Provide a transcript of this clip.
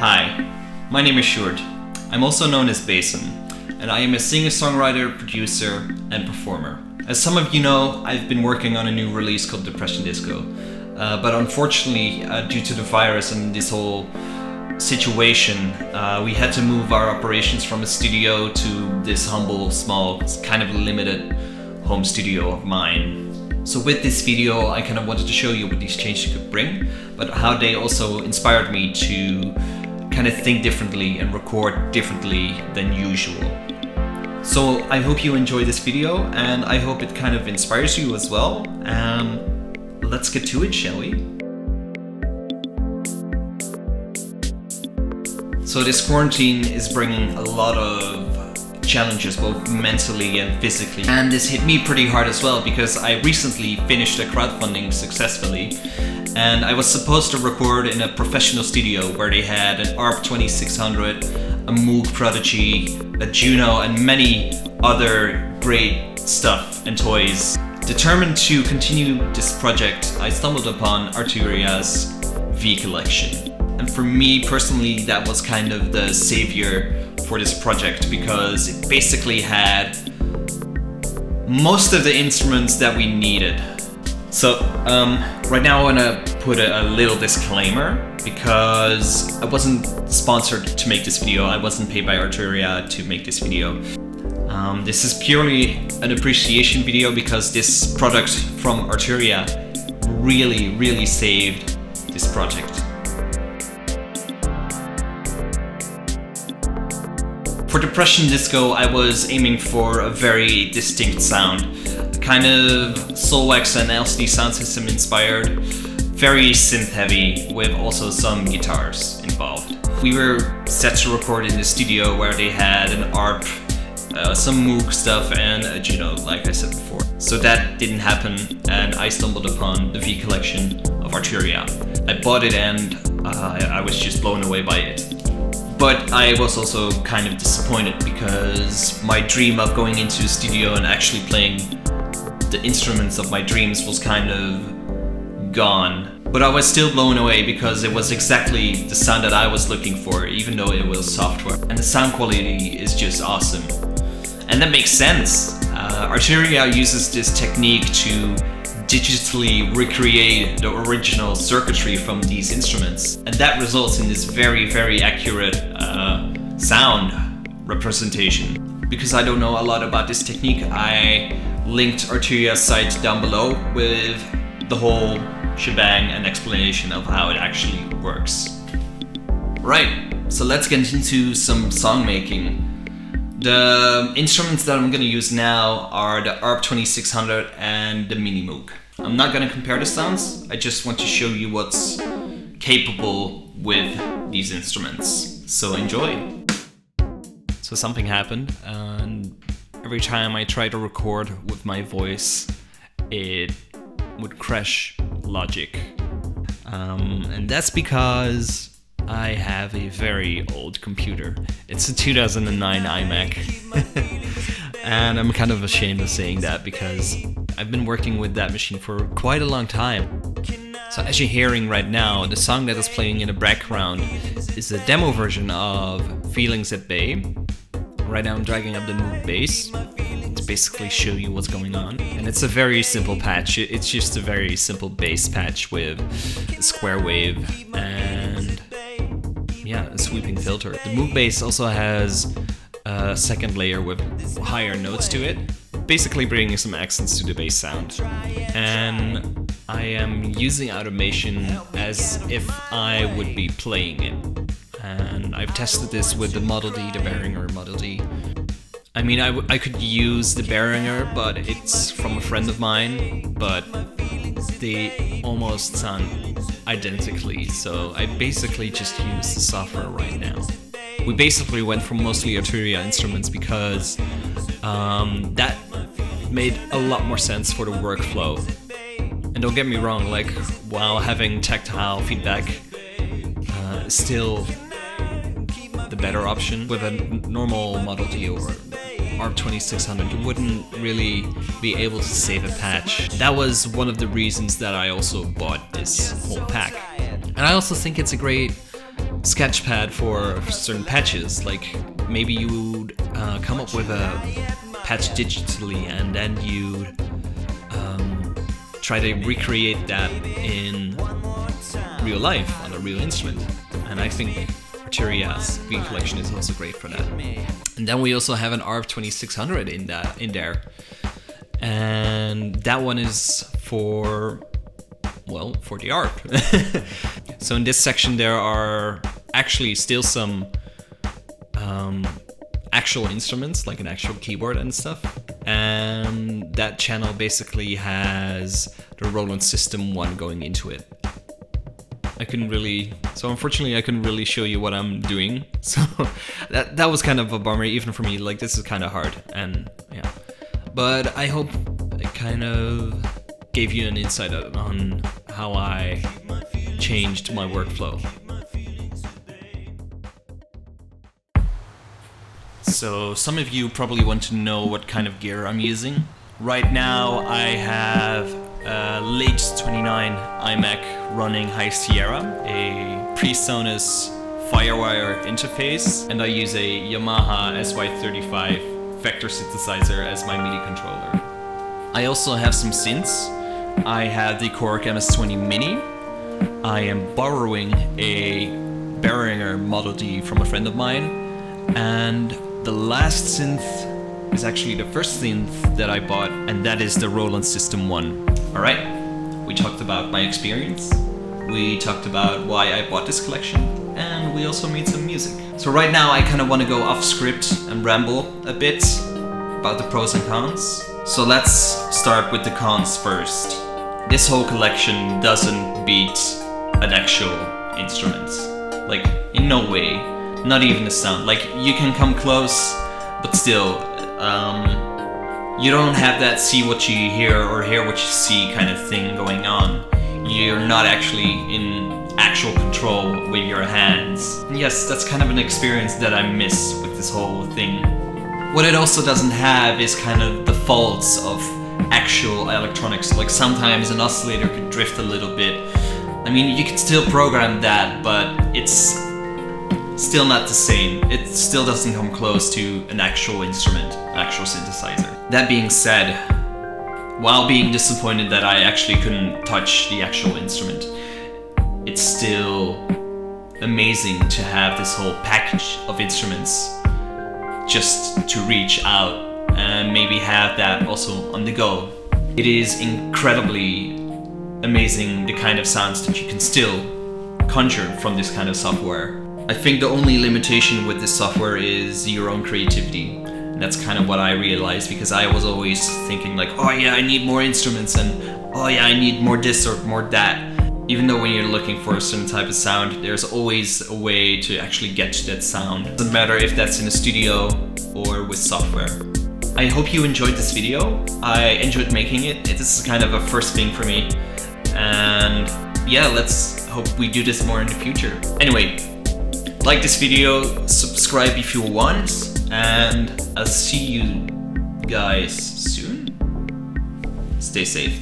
Hi, my name is Sjoerd. I'm also known as BÄSN, and I am a singer-songwriter, producer, and performer. As some of you know, I've been working on a new release called Depression Disco, but unfortunately, due to the virus and this whole situation, we had to move our operations from a studio to this humble, small, kind of limited home studio of mine. So with this video, I kind of wanted to show you what these changes could bring, but how they also inspired me to kind of think differently and record differently than usual. So I hope you enjoy this video, and I hope it kind of inspires you as well. Let's get to it, shall we? So this quarantine is bringing a lot of challenges, both mentally and physically. And this hit me pretty hard as well, because I recently finished a crowdfunding successfully, and I was supposed to record in a professional studio where they had an ARP 2600, a Moog Prodigy, a Juno, and many other great stuff and toys. Determined to continue this project, I stumbled upon Arturia's V Collection. And for me personally, that was kind of the savior for this project, because it basically had most of the instruments that we needed. So right now I want to put a little disclaimer, because I wasn't sponsored to make this video. I wasn't paid by Arturia to make this video. This is purely an appreciation video, because this product from Arturia really saved this project. For Depression Disco, I was aiming for a very distinct sound, kind of Soulwax and LCD sound system inspired, very synth heavy, with also some guitars involved. We were set to record in the studio where they had an ARP, some Moog stuff, and a Juno, like I said before. So that didn't happen, and I stumbled upon the V Collection of Arturia. I bought it, and I was just blown away by it. But I was also kind of disappointed, because my dream of going into a studio and actually playing the instruments of my dreams was kind of gone. But I was still blown away, because it was exactly the sound that I was looking for, even though it was software. And the sound quality is just awesome. And that makes sense. Arturia uses this technique to digitally recreate the original circuitry from these instruments, and that results in this very accurate sound representation. Because I don't know a lot about this technique, I linked Arturia's site down below with the whole shebang and explanation of how it actually works. Right, so let's get into some song making. The instruments that I'm going to use now are the ARP 2600 and the Mini Moog. I'm not going to compare the sounds, I just want to show you what's capable with these instruments. So enjoy! So something happened, and every time I try to record with my voice, it would crash Logic. And that's because I have a very old computer. It's a 2009 iMac. And I'm kind of ashamed of saying that, because I've been working with that machine for quite a long time. So as you're hearing right now, the song that is playing in the background is a demo version of Feelings at Bay. Right now I'm dragging up the Moog bass to basically show you what's going on. And it's a very simple patch. It's just a very simple bass patch with a square wave and a sweeping filter. The Moog bass also has a second layer with higher notes to it, basically bringing some accents to the bass sound. And I am using automation as if I would be playing it. And I've tested this with the Model D, the Behringer Model D. I mean, I could use the Behringer, but it's from a friend of mine, but they almost sound identically, so I basically just use the software right now. We basically went from mostly Arturia instruments, because that made a lot more sense for the workflow. And don't get me wrong, like, while having tactile feedback is still the better option. With a normal Model D or ARP 2600, you wouldn't really be able to save a patch. That was one of the reasons that I also bought this whole pack. And I also think it's a great sketchpad for certain patches. Like maybe you would come up with a patch digitally and then you'd try to recreate that in real life on a real instrument. And I think Arteria's V collection is also great for that. And then we also have an ARP 2600 in there. And that one is for the ARP. So in this section there are actually still some actual instruments, like an actual keyboard and stuff. And that channel basically has the Roland System 1 going into it. Unfortunately I couldn't really show you what I'm doing. So that was kind of a bummer, even for me. Like, this is kind of hard, and yeah. But I hope it kind of gave you an insight on how I changed my workflow. So some of you probably want to know what kind of gear I'm using. Right now I have a late 29 iMac running High Sierra, a PreSonus Firewire interface, and I use a Yamaha SY35 vector synthesizer as my MIDI controller. I also have some synths. I have the Korg MS-20 Mini. I am borrowing a Behringer Model D from a friend of mine, and the last synth is actually the first synth that I bought, and that is the Roland System 1. Alright, we talked about my experience, we talked about why I bought this collection, and we also made some music. So right now I kind of want to go off script and ramble a bit about the pros and cons. So let's start with the cons first. This whole collection doesn't beat an actual instrument. Like, in no way. Not even a sound. Like, you can come close, but still, you don't have that see what you hear or hear what you see kind of thing going on. You're not actually in actual control with your hands. And yes, that's kind of an experience that I miss with this whole thing. What it also doesn't have is kind of the faults of actual electronics. Like, sometimes an oscillator could drift a little bit. I mean, you can still program that, but it's still not the same. It still doesn't come close to an actual instrument, an actual synthesizer. That being said, while being disappointed that I actually couldn't touch the actual instrument, it's still amazing to have this whole package of instruments just to reach out and maybe have that also on the go. It is incredibly amazing the kind of sounds that you can still conjure from this kind of software. I think the only limitation with this software is your own creativity. And that's kind of what I realized, because I was always thinking like, oh yeah, I need more instruments, and oh yeah, I need more this or more that. Even though when you're looking for a certain type of sound, there's always a way to actually get to that sound. It doesn't matter if that's in a studio or with software. I hope you enjoyed this video. I enjoyed making it. This is kind of a first thing for me. And yeah, let's hope we do this more in the future. Anyway, like this video, subscribe if you want, and I'll see you guys soon. Stay safe.